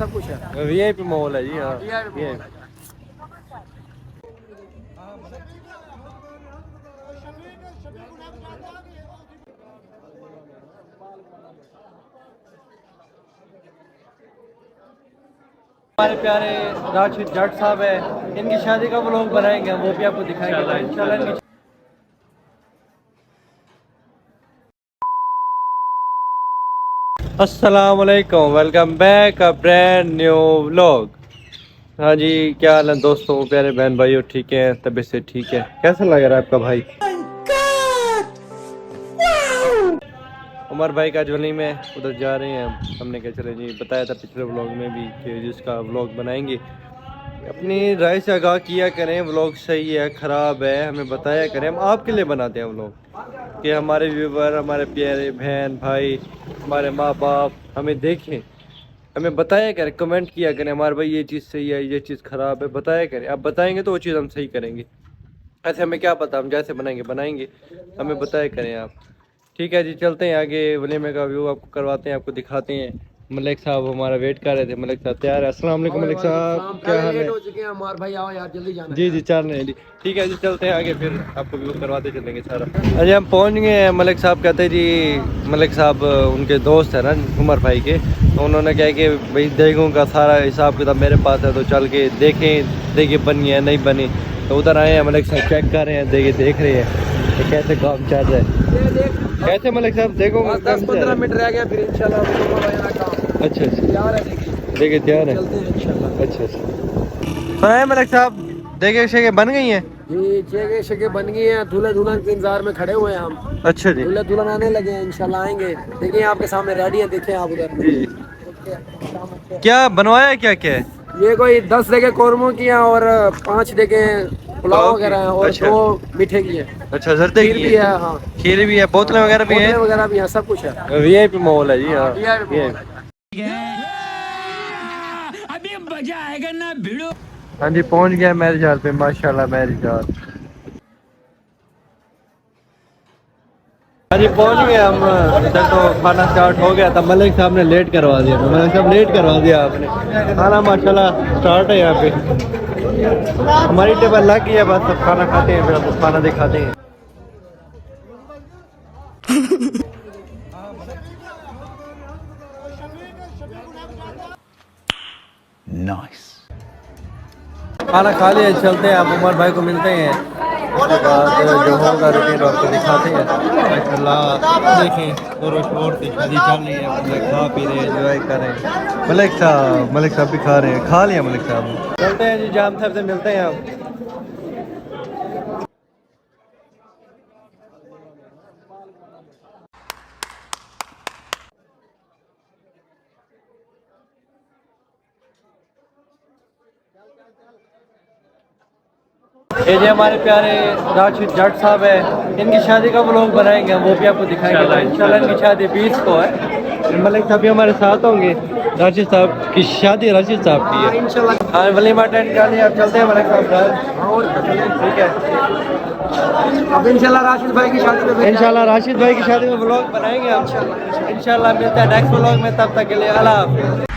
सब कुछ है। वीआईपी माहौल है जी। हाँ VIP। हमारे प्यारे राशिद जट साहब है, इनकी शादी का व्लॉग बनाएंगे हम, वो भी आपको दिखाएंगे इंशाल्लाह। अस्सलाम वालेकुम, welcome back a brand new vlog. हाँ जी, क्या हाल है दोस्तों, प्यारे बहन भाइयों, ठीक है, तबीयत से ठीक है? कैसा लग रहा है आपका भाई उमर भाई का ज्वली में? उधर जा रहे हैं हम। हमने क्या चले जी, बताया था पिछले व्लॉग में भी कि जिसका व्लॉग बनाएंगे। अपनी राय से आगाह किया करें, व्लॉग सही है ख़राब है हमें बताया करें, हम आपके लिए बनाते हैं व्लॉग कि हमारे व्यूवर, हमारे प्यारे बहन भाई, हमारे माँ बाप हमें देखें, हमें बताया करें, कमेंट किया करें हमारे भाई ये चीज़ सही है, ये चीज़ ख़राब है, बताया करें। आप बताएंगे तो वो चीज़ हम सही करेंगे, ऐसे हमें क्या पता, हम जैसे बनाएंगे बनाएंगे, हमें बताया करें आप। ठीक है जी, चलते हैं आगे, वलीमे का व्यू आपको करवाते हैं, आपको दिखाते हैं। मलिक साहब हमारा वेट कर रहे थे, मलिक साहब तैयार है। अस्सलाम वालेकुम मलिक साहब, क्या हाल है? हो चुके हैं हमारे भाई, आओ यार जल्दी जाना जी है जी, चल रहे हैं जी। ठीक है जी, चलते हैं आगे, फिर आपको व्यू करवाते चलेंगे सारा। अजय हम पहुंच गए हैं। मलिक साहब कहते हैं जी, मलिक साहब उनके दोस्त है ना उमर भाई के, तो उन्होंने कहा कि भाई देगों का सारा हिसाब किताब मेरे पास है, तो चल के देखें देगे बनी है नहीं बनी। तो उधर आए हैं, मलिक साहब चेक कर रहे हैं, देखे देख रहे हैं कि कैसे काम चल रहा है। कैसे मलिक साहब देखो, 10-15 मिनट रह गया, फिर इंशाल्लाह काम। अच्छा अच्छा, तैयार है, देखे तैयार है, चलते हैं इंशाल्लाह। अच्छा अच्छा। सुनाए मलिक साहब, देखे शेखे बन गई हैं? जी चेके शेके बन गई हैं, दूल्हे दुल्हन के इंतजार में खड़े हुए हैं हम। अच्छा जी, दूल्हे दुल्हन आने लगे हैं, इंशाल्लाह आएंगे। देखिए आपके सामने रेडी है, देखें आप उधर। जी जी। क्या बनवाया है, क्या क्या है? ये कोई 10 देगे कौरमों की हैं और 5 देगे पुलाव वगैरह हैं, और अच्छा। 2 मीठे की हैं। अच्छा, जरते खीर की भी है, हाँ खीर भी है, बोतलें वगैरह भी बोतलें हैं, वगैरह भी हैं, सब कुछ है। वीआईपी माहौल है जी। हाँ VIP माहौल VIP। है। अभी मजा आएगा ना भिड़ो। हाँ जी, पहुंच गया मैरिज हॉल पे, माशाल्लाह मैरिज हॉल। हाँ जी, पहुंच गए हम। इधर तो खाना स्टार्ट हो गया था, मलिक साहब ने लेट करवा दिया, मलिक साहब लेट करवा दिया आपने। खाना माशाल्लाह स्टार्ट है यहाँ पे, हमारी टेबल लग गई है, बस सब खाना खाते हैं, फिर आपको खाना दिखाते हैं। नाइस। खाना खा लिया, चलते हैं, आप उमर भाई को मिलते हैं, उसके बाद जो होगा रूटीन आपको दिखाते हैं। माशाल्लाह देखें, और शोर की शादी चल रही है, मतलब खा पी रहे हैं, एंजॉय कर रहे हैं। मलिक साहब भी खा रहे हैं, खा लिया मलिक साहब। चलते हैं जी, जाम साहब से मिलते हैं आप। ये जी हमारे प्यारे राशिद जट साहब है, इनकी शादी का व्लॉग बनाएंगे हम, वो भी आपको दिखाएंगे इंशाल्लाह। इनकी शादी 20 को है, मलिक साहब भी हमारे साथ होंगे। राशिद साहब की शादी राशिद साहब की है इंशाल्लाह। हाँ, वलीमा अटेंड कर लिया, आप चलते हैं मलिक साहब घर, और ठीक है। अब इंशाल्लाह राशिद भाई की शादी में, इंशाल्लाह राशिद भाई की शादी में व्लॉग बनाएंगे हम इंशाल्लाह। मिलते हैं नेक्स्ट व्लॉग में, तब तक के लिए अल्लाह हाफ़िज़।